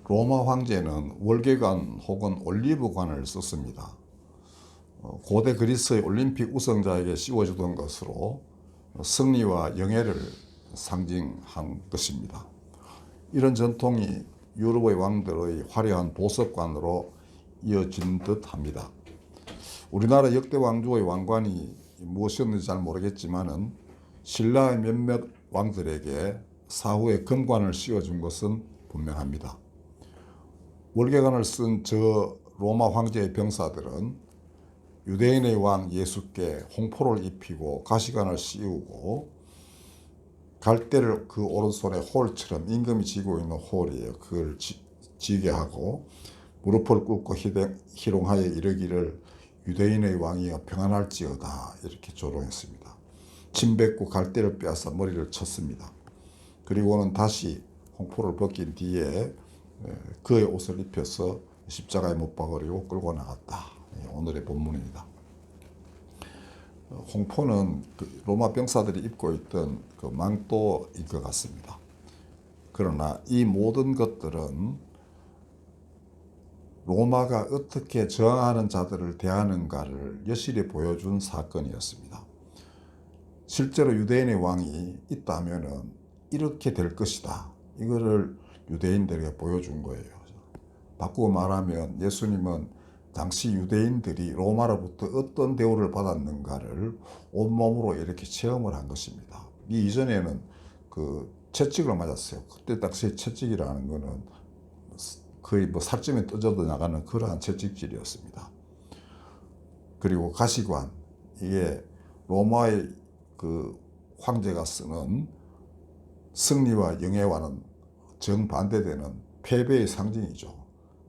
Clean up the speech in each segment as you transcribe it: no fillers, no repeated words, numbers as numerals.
로마 황제는 월계관 혹은 올리브관을 썼습니다. 고대 그리스의 올림픽 우승자에게 씌워주던 것으로 승리와 영예를 상징한 것입니다. 이런 전통이 유럽의 왕들의 화려한 보석관으로 이어진 듯 합니다. 우리나라 역대 왕조의 왕관이 무엇이었는지 잘 모르겠지만은 신라의 몇몇 왕들에게 사후에 금관을 씌워준 것은 분명합니다. 월계관을 쓴 저 로마 황제의 병사들은 유대인의 왕 예수께 홍포를 입히고 가시관을 씌우고 갈대를 그 오른손에 홀처럼 임금이 쥐고 있는 홀이에요. 그걸 쥐게 하고 무릎을 꿇고 희롱하여 이르기를 유대인의 왕이여 평안할지어다 이렇게 조롱했습니다. 침 뱉고 갈대를 빼앗아 머리를 쳤습니다. 그리고는 다시 홍포를 벗긴 뒤에 그의 옷을 입혀서 십자가에 못 박으려고 끌고 나갔다. 오늘의 본문입니다. 홍포는 로마 병사들이 입고 있던 그 망토일 것 같습니다. 그러나 이 모든 것들은 로마가 어떻게 저항하는 자들을 대하는가를 여실히 보여준 사건이었습니다. 실제로 유대인의 왕이 있다면은 이렇게 될 것이다. 이거를 유대인들에게 보여준 거예요. 바꾸고 말하면 예수님은 당시 유대인들이 로마로부터 어떤 대우를 받았는가를 온몸으로 이렇게 체험을 한 것입니다. 이 이전에는 그 채찍을 맞았어요. 그때 당시 채찍이라는 거는 거의 뭐 살점이 떠져도 나가는 그러한 채찍질이었습니다. 그리고 가시관, 이게 로마의 그 황제가 쓰는 승리와 영예와는 정반대되는 패배의 상징이죠.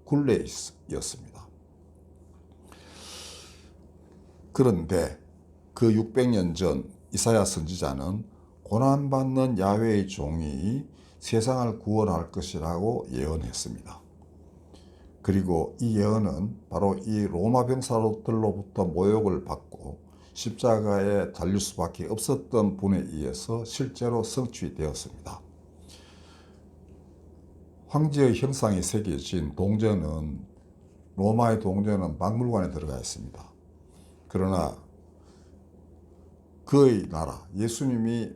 굴레였습니다. 그런데 그 600년 전 이사야 선지자는 고난받는 야훼의 종이 세상을 구원할 것이라고 예언했습니다. 그리고 이 예언은 바로 이 로마 병사들로부터 모욕을 받고 십자가에 달릴 수밖에 없었던 분에 의해서 실제로 성취되었습니다. 황제의 형상이 새겨진 동전은 로마의 동전은 박물관에 들어가 있습니다. 그러나 그의 나라, 예수님이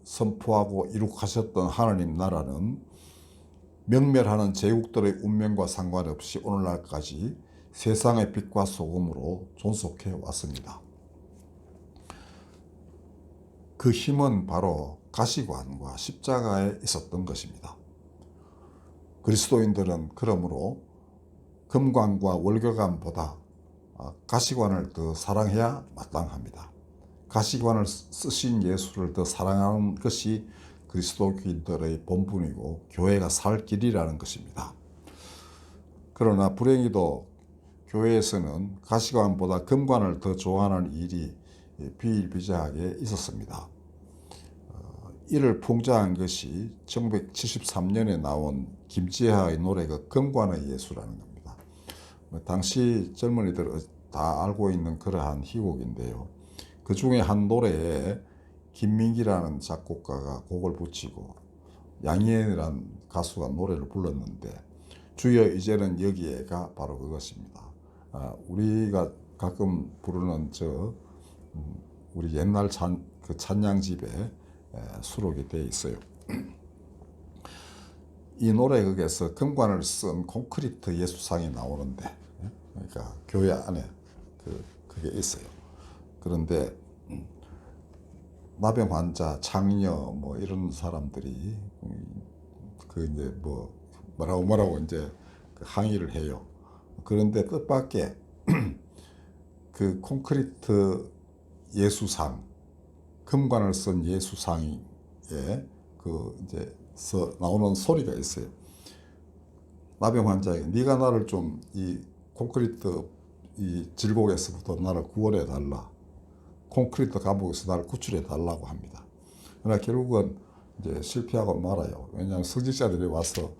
선포하고 이룩하셨던 하나님 나라는 명멸하는 제국들의 운명과 상관없이 오늘날까지 세상의 빛과 소금으로 존속해 왔습니다. 그 힘은 바로 가시관과 십자가에 있었던 것입니다. 그리스도인들은 그러므로 금관과 월계관보다 가시관을 더 사랑해야 마땅합니다. 가시관을 쓰신 예수를 더 사랑하는 것이 그리스도인들의 본분이고 교회가 살 길이라는 것입니다. 그러나 불행히도 교회에서는 가시관보다 금관을 더 좋아하는 일이 비일비재하게 있었습니다. 이를 풍자한 것이 1973년에 나온 김지하의 노래가 금관의 예수라는 겁니다. 당시 젊은이들 다 알고 있는 그러한 희곡인데요. 그 중에 한 노래에 김민기라는 작곡가가 곡을 붙이고 양희은이라는 가수가 노래를 불렀는데 주여 이제는 여기에가 바로 그것입니다. 우리가 가끔 부르는 우리 옛날 그 찬양집에 수록이 되어 있어요. 이 노래극에서 금관을 쓴 콘크리트 예수상이 나오는데, 그러니까 교회 안에 그게 있어요. 그런데 나병 환자, 창녀 뭐 이런 사람들이 그 이제 뭐라고 이제 항의를 해요. 그런데 뜻밖의 그 콘크리트 예수상, 금관을 쓴 예수상에 그 이제 나오는 소리가 있어요. 나병 환자에게 네가 나를 좀 이 콘크리트 이 질곡에서부터 나를 구원해 달라. 콘크리트 감옥에서 나를 구출해 달라고 합니다. 그러나 결국은 이제 실패하고 말아요. 왜냐하면 성직자들이 와서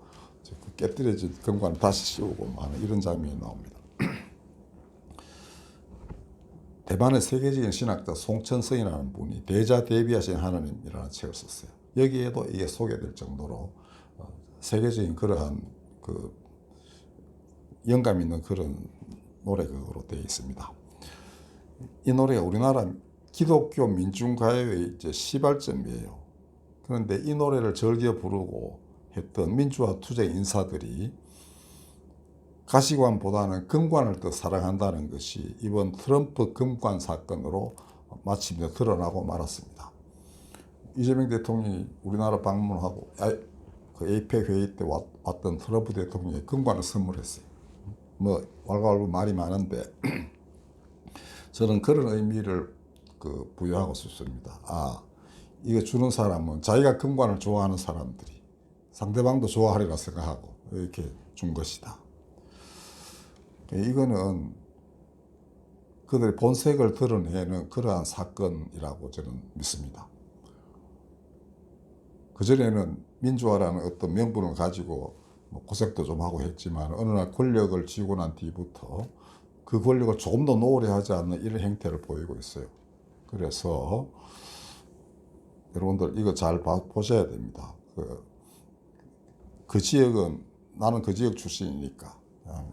그 깨뜨려진 금관을 다시 씌우고 하는 이런 장면이 나옵니다. 대만의 세계적인 신학자 송천성이라는 분이 대자대비하신 하나님이라는 책을 썼어요. 여기에도 이게 소개될 정도로 세계적인 그러한 그 영감 있는 그런 노래로 되어 있습니다. 이 노래가 우리나라 기독교 민중가요의 이제 시발점이에요. 그런데 이 노래를 즐겨 부르고 했던 민주화 투쟁 인사들이 가시관보다는 금관을 더 사랑한다는 것이 이번 트럼프 금관 사건으로 마침내 드러나고 말았습니다. 이재명 대통령이 우리나라 방문하고 그 에이펙 회의 때 왔던 트럼프 대통령이 금관을 선물했어요. 뭐 왈가왈부 말이 많은데 저는 그런 의미를 부여하고 싶습니다. 이거 주는 사람은 자기가 금관을 좋아하는 사람들이 상대방도 좋아하리라 생각하고 이렇게 준 것이다. 이거는 그들의 본색을 드러내는 그러한 사건이라고 저는 믿습니다. 그전에는 민주화라는 어떤 명분을 가지고 고생도 좀 하고 했지만 어느 날 권력을 쥐고 난 뒤부터 그 권력을 조금 더 노후리 하지 않는 이런 행태를 보이고 있어요. 그래서 여러분들 이거 잘 보셔야 됩니다. 그 지역은 나는 그 지역 출신이니까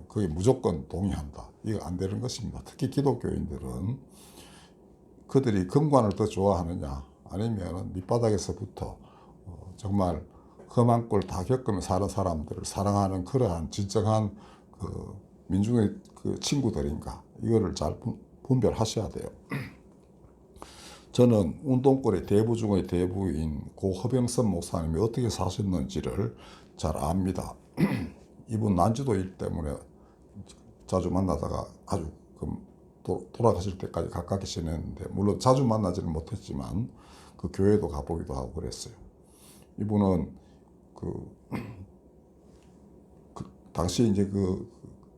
거기 무조건 동의한다. 이거 안 되는 것입니다. 특히 기독교인들은 그들이 금관을 더 좋아하느냐 아니면 밑바닥에서부터 정말 험한 꼴 다 겪으며 사는 사람들을 사랑하는 그러한 진정한 민중의 친구들인가 이거를 잘 분별하셔야 돼요. 저는 운동권의 대부 중의 대부인 고 허병선 목사님이 어떻게 사셨는지를 잘 압니다. 이분 난지도일 때문에 자주 만나다가 아주 돌아가실 때까지 가깝게 지냈는데 물론 자주 만나지는 못했지만 그 교회도 가보기도 하고 그랬어요. 이분은 당시 이제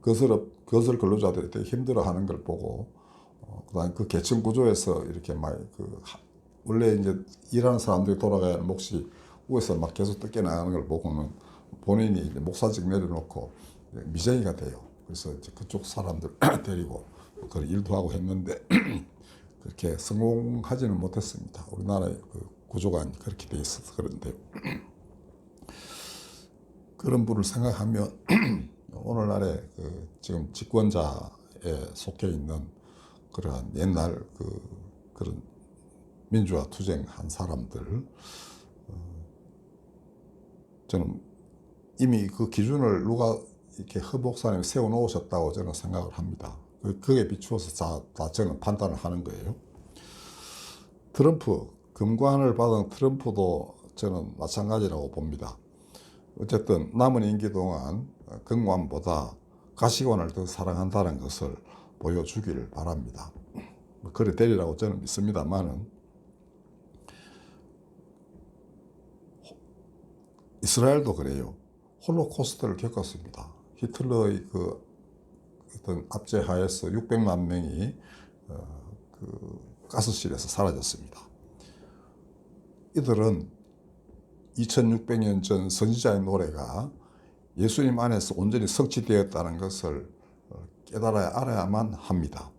거슬 근로자들이 되게 힘들어하는 걸 보고 그다음에 그 계층 구조에서 이렇게 원래 이제 일하는 사람들이 돌아가야 하는 몫이 위에서 막 계속 뜯겨 나가는 걸 보고는 본인이 이제 목사직 내려놓고 미쟁이가 돼요. 그래서 이제 그쪽 사람들 데리고 그런 일도 하고 했는데 그렇게 성공하지는 못했습니다. 우리나라의 구조가 그렇게 돼 있어서 그런데 그런 분을 생각하면 오늘날의 지금 집권자에 속해 있는 그러한 옛날 그런 민주화 투쟁한 사람들 저는 이미 그 기준을 누가 이렇게 허 목사님이 세워놓으셨다고 저는 생각을 합니다. 그게 비추어서 다 저는 판단을 하는 거예요. 트럼프, 금관을 받은 트럼프도 저는 마찬가지라고 봅니다. 어쨌든 남은 임기 동안 금관보다 가시관을 더 사랑한다는 것을 보여주기를 바랍니다. 그래 되리라고 저는 믿습니다만은 이스라엘도 그래요. 홀로코스트를 겪었습니다. 히틀러의 어떤 압제하에서 600만 명이 가스실에서 사라졌습니다. 이들은 2600년 전 선지자의 노래가 예수님 안에서 온전히 성취되었다는 것을 알아야만 합니다.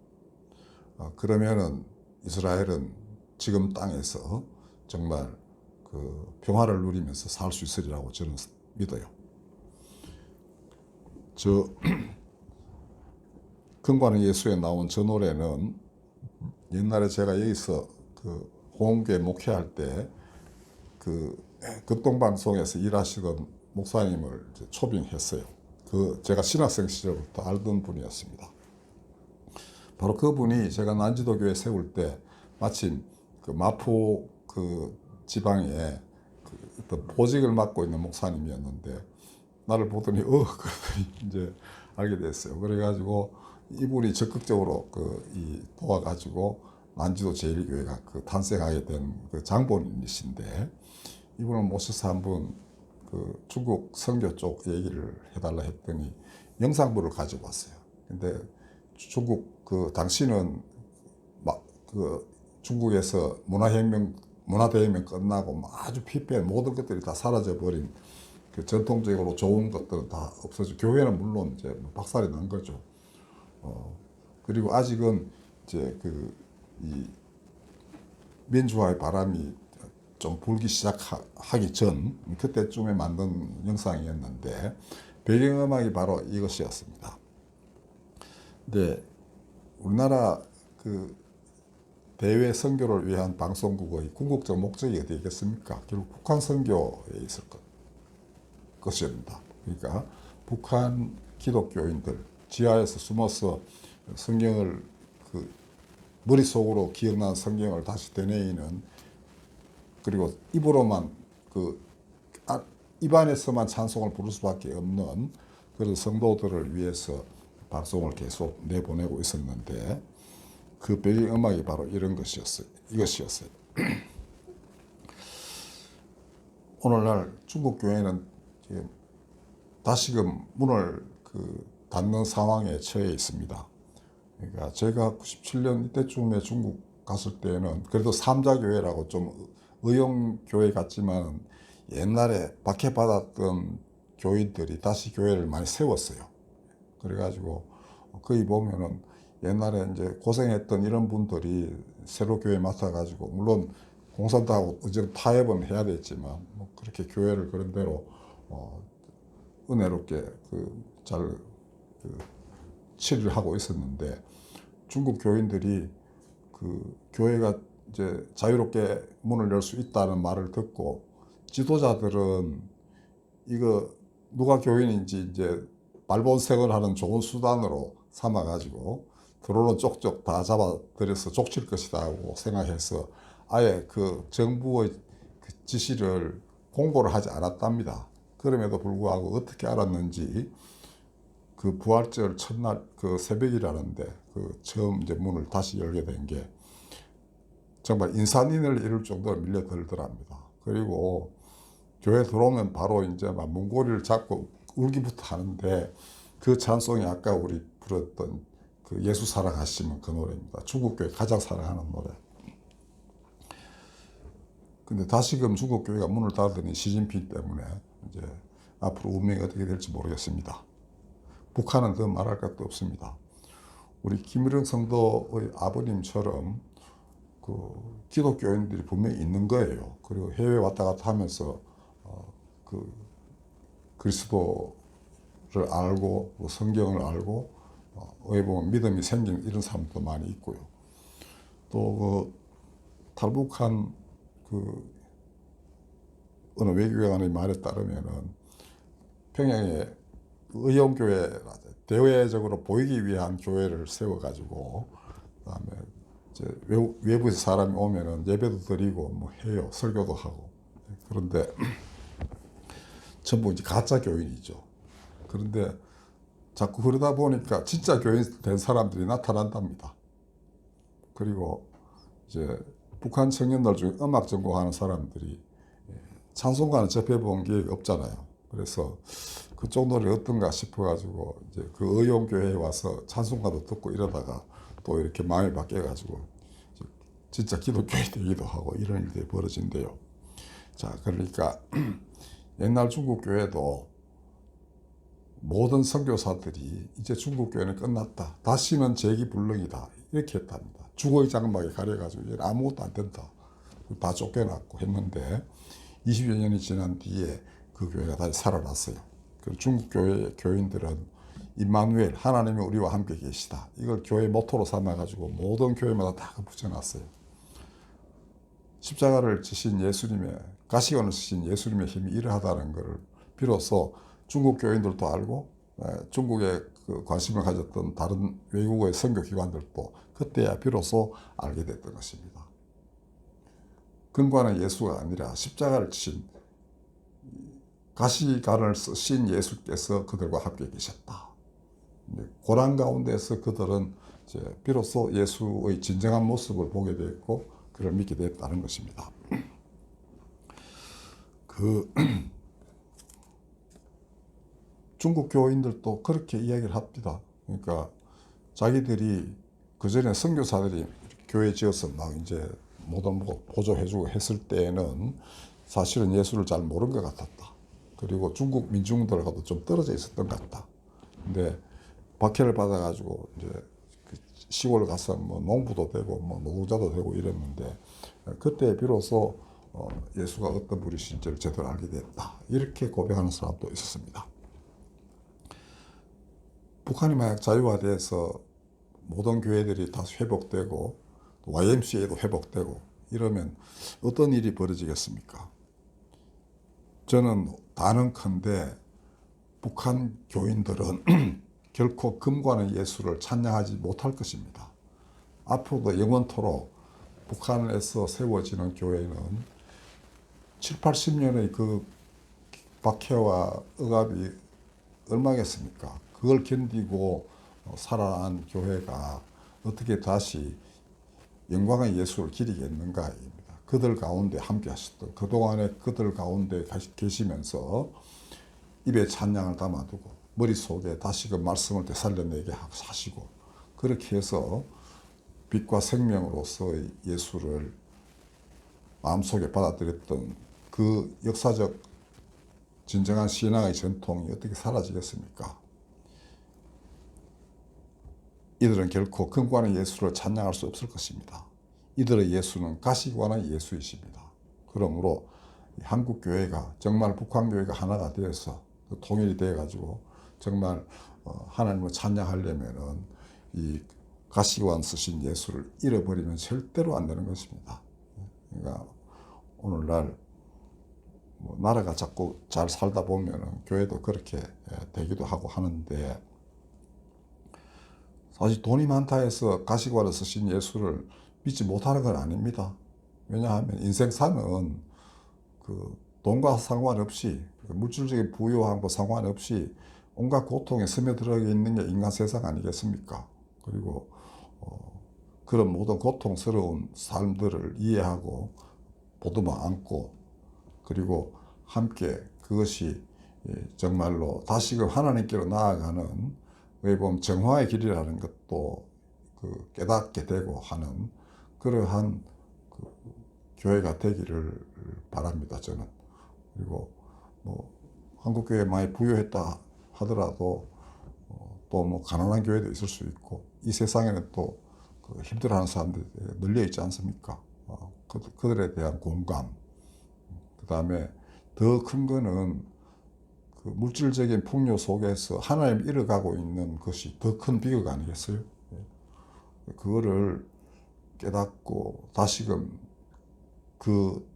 그러면은 이스라엘은 지금 땅에서 정말 평화를 누리면서 살 수 있으리라고 저는 믿어요. 금관의 예수에 나온 저 노래는 옛날에 제가 여기서 호응교회 목회할 때 극동방송에서 일하시던 목사님을 초빙했어요. 제가 신학생 시절부터 알던 분이었습니다. 바로 그분이 제가 난지도교회 세울 때 마침 마포 지방에 어떤 보직을 맡고 있는 목사님이었는데 나를 보더니 그러더니 이제 알게 됐어요. 그래가지고 이분이 적극적으로 도와가지고 난지도 제1교회가 탄생하게 된 장본인이신데 이분을 모셔서 한번 중국 선교 쪽 얘기를 해달라 했더니 영상부를 가지고 왔어요. 근데 중국 당시는 중국에서 문화대혁명 끝나고 아주 피폐한 모든 것들이 다 사라져버린 전통적으로 좋은 것들은 다 없어지고 교회는 물론 이제 박살이 난 거죠. 그리고 아직은 이제 이 민주화의 바람이 좀 불기 시작하기 전 그때쯤에 만든 영상이었는데 배경음악이 바로 이것이었습니다. 근데 우리나라 그 대외 선교를 위한 방송국의 궁극적 목적이 어디겠습니까? 결국 북한 선교에 있을 것입니다. 그러니까 북한 기독교인들 지하에서 숨어서 성경을 그 머릿속으로 기억난 성경을 다시 되뇌이는, 그리고 입으로만 입안에서만 찬송을 부를 수밖에 없는 그런 성도들을 위해서 방송을 계속 내보내고 있었는데, 그 배경음악이 바로 이것이었어요. 오늘날 중국 교회는 지금 다시금 문을 닫는 상황에 처해 있습니다. 그러니까 제가 97년 이때쯤에 중국 갔을 때는 그래도 삼자교회라고 좀 의용교회 같지만 옛날에 박해받았던 교인들이 다시 교회를 많이 세웠어요. 그래가지고 거기 보면은 옛날에 이제 고생했던 이런 분들이 새로 교회 맡아가지고, 물론 공사도 하고 어쨌든 타협은 해야 됐지만 뭐 그렇게 교회를 그런 대로 은혜롭게 잘 치료를 하고 있었는데, 중국 교인들이 교회가 이제 자유롭게 문을 열 수 있다는 말을 듣고 지도자들은 이거 누가 교인인지 이제 발본색을 하는 좋은 수단으로 삼아가지고 들어오는 쪽쪽 다 잡아들여서 족칠 것이다 하고 생각해서 아예 정부의 지시를 공고를 하지 않았답니다. 그럼에도 불구하고 어떻게 알았는지 부활절 첫날 새벽이라는데 처음 이제 문을 다시 열게 된 게 정말 인산인을 이룰 정도로 밀려들더랍니다. 그리고 교회 들어오면 바로 이제 막 문고리를 잡고 울기부터 하는데, 그 찬송이 아까 우리 불렀던 예수 사랑하시면 그 노래입니다. 중국 교회 가장 사랑하는 노래. 근데 다시금 중국 교회가 문을 닫으니 시진핑 때문에 이제 앞으로 운명이 어떻게 될지 모르겠습니다. 북한은 더 말할 것도 없습니다. 우리 김일영 성도의 아버님처럼 기독교인들이 분명히 있는 거예요. 그리고 해외 왔다 갔다 하면서 그리스도를 알고 성경을 알고 어떻게 보면 믿음이 생긴 이런 사람도 많이 있고요. 또 탈북한 어느 외교관의 말에 따르면은 평양에 의용교회 대외적으로 보이기 위한 교회를 세워가지고 그다음에 이제 외부에서 사람이 오면은 예배도 드리고 뭐 해요. 설교도 하고. 그런데 전부 이제 가짜 교인이죠. 그런데 자꾸 그러다 보니까 진짜 교인 된 사람들이 나타난답니다. 그리고 이제 북한 청년들 중에 음악 전공하는 사람들이 찬송가는 접해본 기회가 없잖아요. 그래서 그쪽 노래 어떤가 싶어가지고 이제 의용교회에 와서 찬송가도 듣고 이러다가 또 이렇게 마음이 바뀌어가지고 진짜 기독교인이 되기도 하고 이런 일들이 벌어진대요. 자, 그러니까 옛날 중국 교회도 모든 선교사들이 이제 중국 교회는 끝났다, 다시는 재기불능이다 이렇게 했답니다. 주거의 장막에 가려가지고 이제 아무것도 안 된다, 다 쫓겨났고 했는데 20여 년이 지난 뒤에 그 교회가 다시 살아났어요. 그리고 중국 교회 교인들은 임마누엘, 하나님이 우리와 함께 계시다, 이걸 교회 모토로 삼아가지고 모든 교회마다 다 붙여놨어요. 십자가를 지신 예수님의, 가시관을 지신 예수님의 힘이 이러하다는 것을 비로소 중국 교인들도 알고 중국에 관심을 가졌던 다른 외국의 선교기관들도 그때야 비로소 알게 됐던 것입니다. 근관은 예수가 아니라 십자가를 지신 가시관을 쓰신 예수께서 그들과 함께 계셨다. 고난 가운데서 그들은 이제 비로소 예수의 진정한 모습을 보게 됐고 그를 믿게 됐다는 것입니다. 중국 교인들도 그렇게 이야기를 합니다. 그러니까 자기들이 그전에 선교사들이 교회 지어서 막 이제 모든 거 보조해주고 했을 때에는 사실은 예수를 잘 모른 것 같았다. 그리고 중국 민중들하고도 좀 떨어져 있었던 것 같다. 근데 박해를 받아가지고 이제 시골 가서 뭐 농부도 되고 뭐 노동자도 되고 이랬는데 그때 비로소 예수가 어떤 분이신지를 제대로 알게 됐다, 이렇게 고백하는 사람도 있었습니다. 북한이 만약 자유화돼서 모든 교회들이 다 회복되고 YMCA도 회복되고 이러면 어떤 일이 벌어지겠습니까? 저는 단언컨대 북한 교인들은 결코 금과는 예수를 찬양하지 못할 것입니다. 앞으로도 영원토록 북한에서 세워지는 교회는 7, 80년의 그 박해와 억압이 얼마겠습니까? 그걸 견디고 살아난 교회가 어떻게 다시 영광의 예수를 기리겠는가입니다. 그들 가운데 함께 하셨던, 그동안에 그들 가운데 계시면서 입에 찬양을 담아두고 머릿속에 다시금 말씀을 되살려내게 하시고, 그렇게 해서 빛과 생명으로서의 예수를 마음속에 받아들였던 그 역사적 진정한 신앙의 전통이 어떻게 사라지겠습니까? 이들은 결코 금과는 예수를 찬양할 수 없을 것입니다. 이들의 예수는 가시관의 예수이십니다. 그러므로 한국교회가 정말 북한교회가 하나가 되어서 통일이 되어가지고 정말 하나님을 찬양하려면은 이 가시관 쓰신 예수를 잃어버리면 절대로 안 되는 것입니다. 그러니까 오늘날 나라가 자꾸 잘 살다 보면은 교회도 그렇게 되기도 하고 하는데, 사실 돈이 많다 해서 가시관을 쓰신 예수를 믿지 못하는 건 아닙니다. 왜냐하면 인생사는 그 돈과 상관없이, 물질적인 부유함과 상관없이 온갖 고통에 스며들어 있는 게 인간 세상 아니겠습니까? 그리고 그런 모든 고통스러운 삶들을 이해하고 보듬어 안고, 그리고 함께 그것이 정말로 다시금 하나님께로 나아가는, 왜 보면 정화의 길이라는 것도 그 깨닫게 되고 하는 그러한 그 교회가 되기를 바랍니다, 저는. 그리고 한국교회 많이 부유했다 하더라도 또 가난한 교회도 있을 수 있고, 이 세상에는 또 그 힘들어하는 사람들이 널려 있지 않습니까? 그들에 대한 공감, 그 다음에 더 큰 거는 그 물질적인 풍요 속에서 하나님 잃어가고 있는 것이 더 큰 비극 아니겠어요? 그거를 깨닫고 다시금 그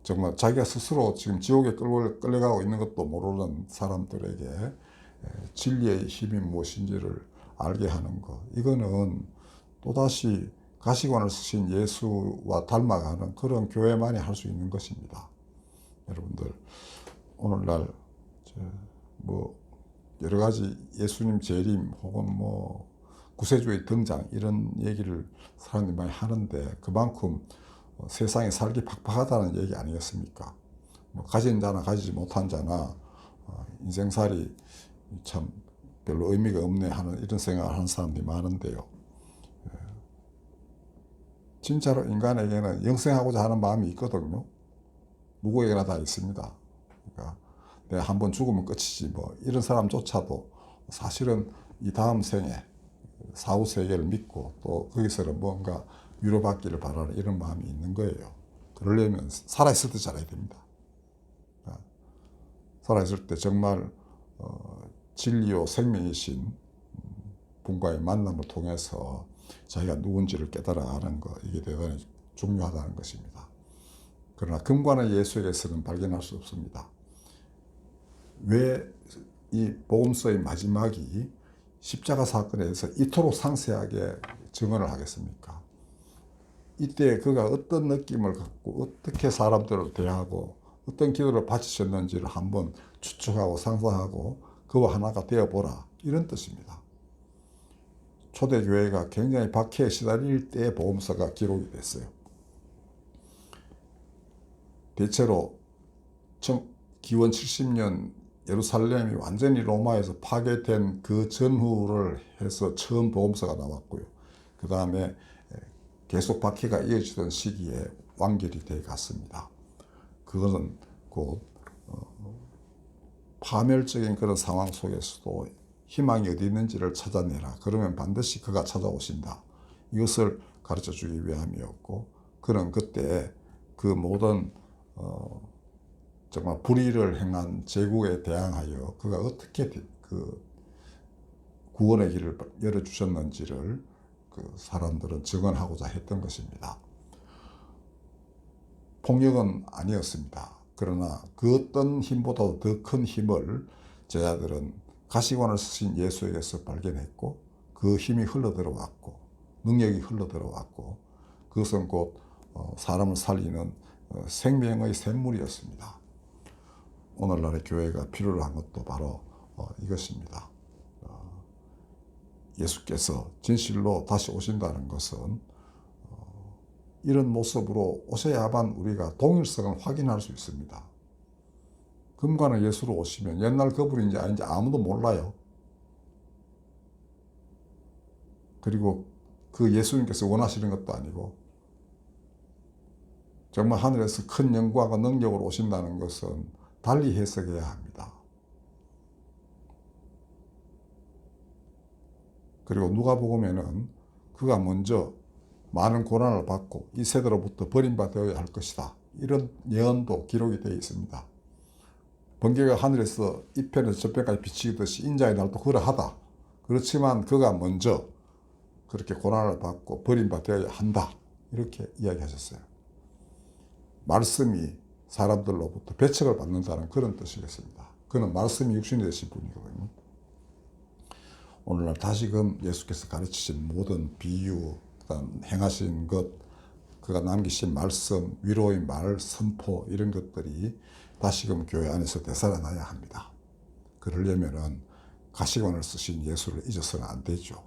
정말 자기가 스스로 지금 지옥에 끌려가고 있는 것도 모르는 사람들에게 진리의 힘이 무엇인지를 알게 하는 것, 이거는 또다시 가시관을 쓰신 예수와 닮아가는 그런 교회만이 할 수 있는 것입니다. 여러분들, 오늘날 여러 가지 예수님 재림 혹은 구세주의 등장 이런 얘기를 사람들이 많이 하는데, 그만큼 세상에 살기 팍팍하다는 얘기 아니겠습니까? 가진 자나 가지지 못한 자나 인생살이 참 별로 의미가 없네 하는 이런 생각을 하는 사람들이 많은데요. 진짜로 인간에게는 영생하고자 하는 마음이 있거든요. 누구에게나 다 있습니다. 그러니까 내가 한번 죽으면 끝이지 이런 사람조차도 사실은 이 다음 생에 사후 세계를 믿고 또 거기서는 뭔가 위로받기를 바라는 이런 마음이 있는 거예요. 그러려면 살아있을 때 잘해야 됩니다. 살아있을 때 정말 진리요 생명이신 분과의 만남을 통해서 자기가 누군지를 깨달아가는 것, 이게 대단히 중요하다는 것입니다. 그러나 금과는 예수에게서는 발견할 수 없습니다. 왜 이 복음서의 마지막이 십자가 사건에 대해서 이토록 상세하게 증언을 하겠습니까? 이때 그가 어떤 느낌을 갖고 어떻게 사람들을 대하고 어떤 기도를 바치셨는지를 한번 추측하고 상상하고 그와 하나가 되어보라, 이런 뜻입니다. 초대교회가 굉장히 박해에 시달릴 때의 복음서가 기록이 됐어요. 대체로 기원 70년 예루살렘이 완전히 로마에서 파괴된 그 전후를 해서 처음 복음서가 나왔고요. 그 다음에 계속 박해가 이어지던 시기에 완결이 돼 갔습니다. 그것은 곧 파멸적인 그런 상황 속에서도 희망이 어디 있는지를 찾아내라. 그러면 반드시 그가 찾아오신다. 이것을 가르쳐 주기 위함이었고, 그는 그때 그 모든 정말 불의를 행한 제국에 대항하여 그가 어떻게 구원의 길을 열어주셨는지를 그 사람들은 증언하고자 했던 것입니다. 폭력은 아니었습니다. 그러나 그 어떤 힘보다 더 큰 힘을 제자들은 가시관을 쓰신 예수에게서 발견했고 그 힘이 흘러들어왔고 능력이 흘러들어왔고 그것은 곧 사람을 살리는 생명의 샘물이었습니다. 오늘날의 교회가 필요로 한 것도 바로 이것입니다. 예수께서 진실로 다시 오신다는 것은 이런 모습으로 오셔야만 우리가 동일성을 확인할 수 있습니다. 금관의 예수로 오시면 옛날 그분인지 아닌지 아무도 몰라요. 그리고 그 예수님께서 원하시는 것도 아니고 정말 하늘에서 큰 영광과 능력으로 오신다는 것은 달리 해석해야 합니다. 그리고 누가복음에는 그가 먼저 많은 고난을 받고 이 세대로부터 버림받아야 할 것이다. 이런 예언도 기록이 되어 있습니다. 번개가 하늘에서 이편에서 저편까지 비치듯이 인자의 날도 그러하다. 그렇지만 그가 먼저 그렇게 고난을 받고 버림받아야 한다. 이렇게 이야기하셨어요. 말씀이 사람들로부터 배척을 받는다는 그런 뜻이겠습니다. 그는 말씀이 육신이 되신 분이거든요. 오늘날 다시금 예수께서 가르치신 모든 비유, 행하신 것, 그가 남기신 말씀, 위로의 말, 선포 이런 것들이 다시금 교회 안에서 되살아나야 합니다. 그러려면은 가시관을 쓰신 예수를 잊어서는 안 되죠.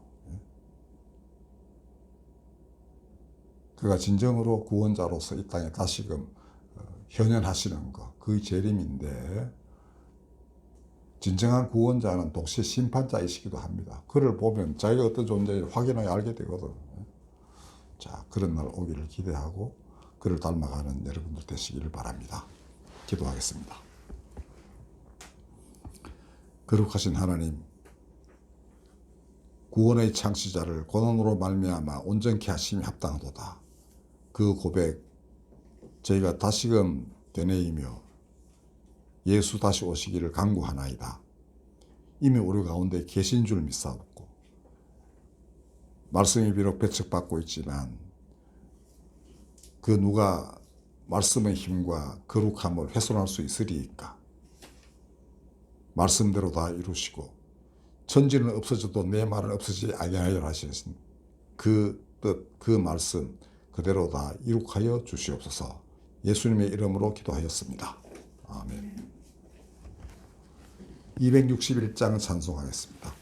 그가 진정으로 구원자로서 이 땅에 다시금 현현하시는 것, 그의 재림인데 진정한 구원자는 동시에 심판자이시기도 합니다. 그를 보면 자기가 어떤 존재인지 확인하여 알게 되거든. 자, 그런 날 오기를 기대하고 그를 닮아가는 여러분들 되시기를 바랍니다. 기도하겠습니다. 거룩하신 하나님, 구원의 창시자를 고난으로 말미암아 온전케 하심이 합당하도다. 그 고백 저희가 다시금 되뇌이며 예수 다시 오시기를 간구하나이다. 이미 우리 가운데 계신 줄 믿사옵고 말씀이 비록 배척받고 있지만 그 누가 말씀의 힘과 거룩함을 훼손할 수 있으리이까. 말씀대로 다 이루시고 천지는 없어져도 내 말은 없어지지 아니하여 하시는 그 뜻, 그 말씀 그대로 다 이룩하여 주시옵소서. 예수님의 이름으로 기도하였습니다. 아멘. 261장 찬송하겠습니다.